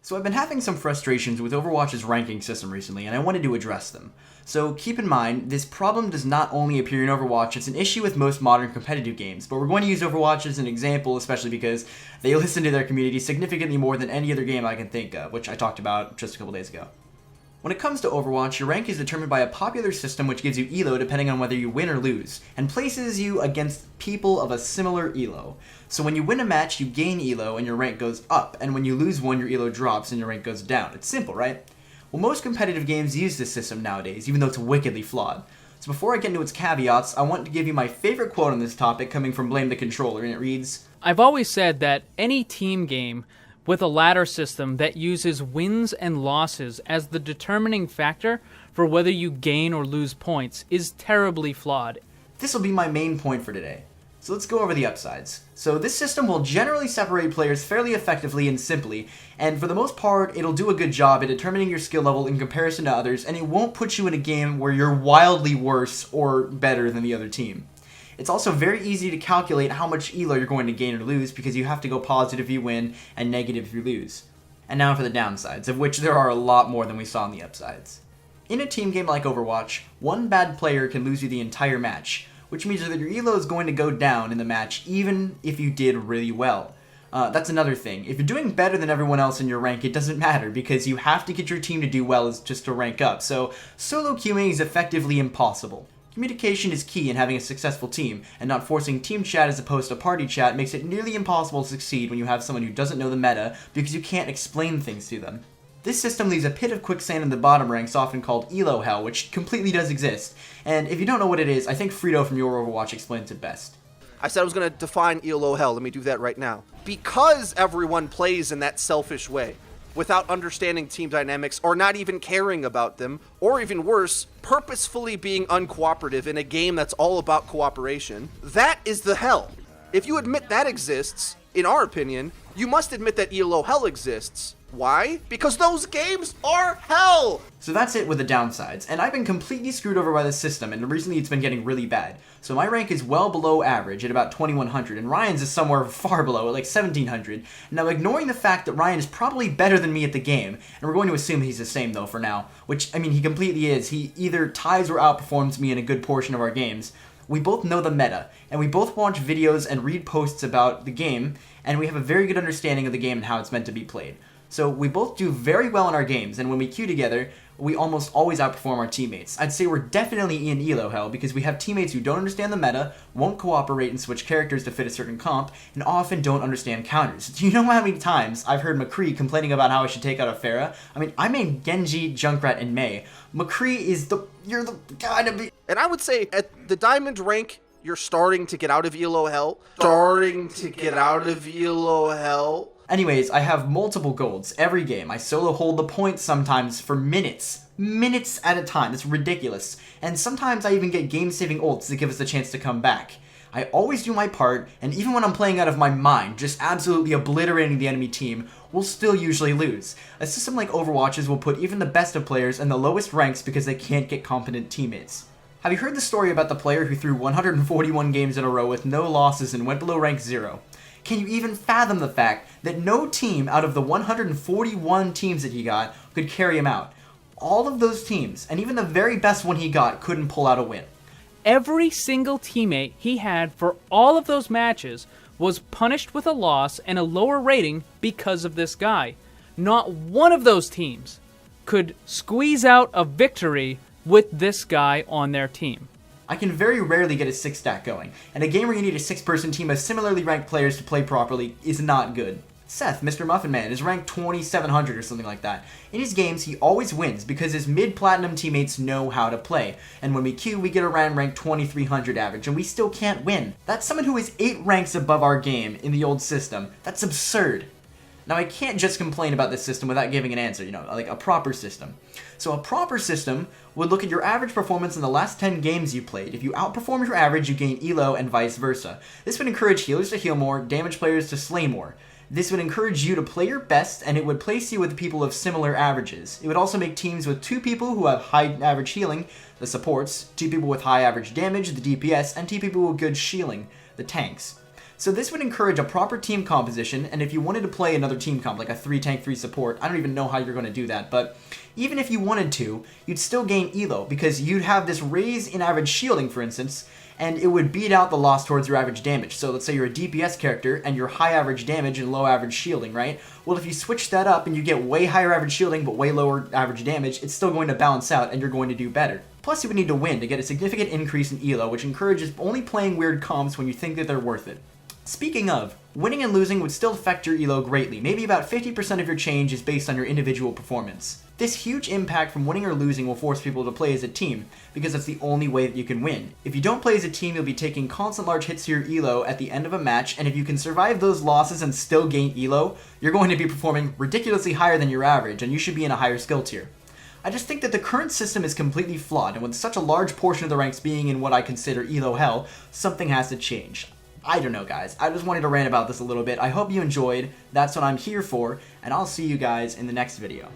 So I've been having some frustrations with Overwatch's ranking system recently, and I wanted to address them. So keep in mind, this problem does not only appear in Overwatch, it's an issue with most modern competitive games, but we're going to use Overwatch as an example, especially because they listen to their community significantly more than any other game I can think of, which I talked about just a couple days ago. When it comes to Overwatch, your rank is determined by a popular system which gives you elo depending on whether you win or lose, and places you against people of a similar elo. So when you win a match, you gain elo and your rank goes up, and when you lose one, your elo drops and your rank goes down. It's simple, right? Well, most competitive games use this system nowadays, even though it's wickedly flawed. So before I get into its caveats, I want to give you my favorite quote on this topic coming from Blame the Controller, and it reads, "I've always said that any team game with a ladder system that uses wins and losses as the determining factor for whether you gain or lose points is terribly flawed." This will be my main point for today. So let's go over the upsides. So this system will generally separate players fairly effectively and simply, and for the most part, it'll do a good job at determining your skill level in comparison to others, and it won't put you in a game where you're wildly worse or better than the other team. It's also very easy to calculate how much elo you're going to gain or lose because you have to go positive if you win and negative if you lose. And now for the downsides, of which there are a lot more than we saw in the upsides. In a team game like Overwatch, one bad player can lose you the entire match, which means that your elo is going to go down in the match even if you did really well. That's another thing. If you're doing better than everyone else in your rank, it doesn't matter because you have to get your team to do well just to rank up, so solo queuing is effectively impossible. Communication is key in having a successful team, and not forcing team chat as opposed to party chat makes it nearly impossible to succeed when you have someone who doesn't know the meta because you can't explain things to them. This system leaves a pit of quicksand in the bottom ranks, often called elo hell, which completely does exist. And if you don't know what it is, I think Frito from Your Overwatch explains it best. I said I was going to define elo hell. Let me do that right now. Because everyone plays in that selfish way, without understanding team dynamics or not even caring about them, or even worse, purposefully being uncooperative in a game that's all about cooperation, that is the hell. If you admit that exists, in our opinion, you must admit that elo hell exists. Why? Because those games are hell! So that's it with the downsides, and I've been completely screwed over by the system, and recently it's been getting really bad. So my rank is well below average at about 2100, and Ryan's is somewhere far below at like 1700. Now ignoring the fact that Ryan is probably better than me at the game, and we're going to assume he's the same though for now, which, I mean, he completely is. He either ties or outperforms me in a good portion of our games. We both know the meta, and we both watch videos and read posts about the game, and we have a very good understanding of the game and how it's meant to be played. So we both do very well in our games, and when we queue together, we almost always outperform our teammates. I'd say we're definitely in elo hell because we have teammates who don't understand the meta, won't cooperate and switch characters to fit a certain comp, and often don't understand counters. Do you know how many times I've heard McCree complaining about how I should take out a Pharah? I mean, I main Genji, Junkrat, and Mei. McCree is you're the guy to be. And I would say at the diamond rank, you're starting to get out of elo hell. Anyways, I have multiple golds every game. I solo hold the point sometimes for minutes at a time. It's ridiculous. And sometimes I even get game-saving ults that give us the chance to come back. I always do my part, and even when I'm playing out of my mind, just absolutely obliterating the enemy team, we'll still usually lose. A system like Overwatch's will put even the best of players in the lowest ranks because they can't get competent teammates. Have you heard the story about the player who threw 141 games in a row with no losses and went below rank 0? Can you even fathom the fact that no team out of the 141 teams that he got could carry him out? All of those teams, and even the very best one he got, couldn't pull out a win. Every single teammate he had for all of those matches was punished with a loss and a lower rating because of this guy. Not one of those teams could squeeze out a victory with this guy on their team. I can very rarely get a 6-stack going, and a game where you need a 6-person team of similarly ranked players to play properly is not good. Seth, Mr. Muffin Man, is ranked 2700 or something like that. In his games, he always wins because his mid-platinum teammates know how to play, and when we queue, we get around rank 2300 average, and we still can't win. That's someone who is 8 ranks above our game in the old system. That's absurd. Now, I can't just complain about this system without giving an answer, like a proper system. So a proper system would look at your average performance in the last 10 games you played. If you outperform your average, you gain elo and vice versa. This would encourage healers to heal more, damage players to slay more. This would encourage you to play your best, and it would place you with people of similar averages. It would also make teams with 2 people who have high average healing, the supports, 2 people with high average damage, the DPS, and 2 people with good shielding, the tanks. So this would encourage a proper team composition, and if you wanted to play another team comp, like a 3 tank, 3 support, I don't even know how you're going to do that, but even if you wanted to, you'd still gain elo, because you'd have this raise in average shielding, for instance, and it would beat out the loss towards your average damage. So let's say you're a DPS character, and you're high average damage and low average shielding, right? Well, if you switch that up and you get way higher average shielding but way lower average damage, it's still going to balance out, and you're going to do better. Plus, you would need to win to get a significant increase in elo, which encourages only playing weird comps when you think that they're worth it. Speaking of, winning and losing would still affect your elo greatly. Maybe about 50% of your change is based on your individual performance. This huge impact from winning or losing will force people to play as a team, because that's the only way that you can win. If you don't play as a team, you'll be taking constant large hits to your elo at the end of a match, and if you can survive those losses and still gain elo, you're going to be performing ridiculously higher than your average, and you should be in a higher skill tier. I just think that the current system is completely flawed, and with such a large portion of the ranks being in what I consider elo hell, something has to change. I don't know, guys. I just wanted to rant about this a little bit. I hope you enjoyed. That's what I'm here for, and I'll see you guys in the next video.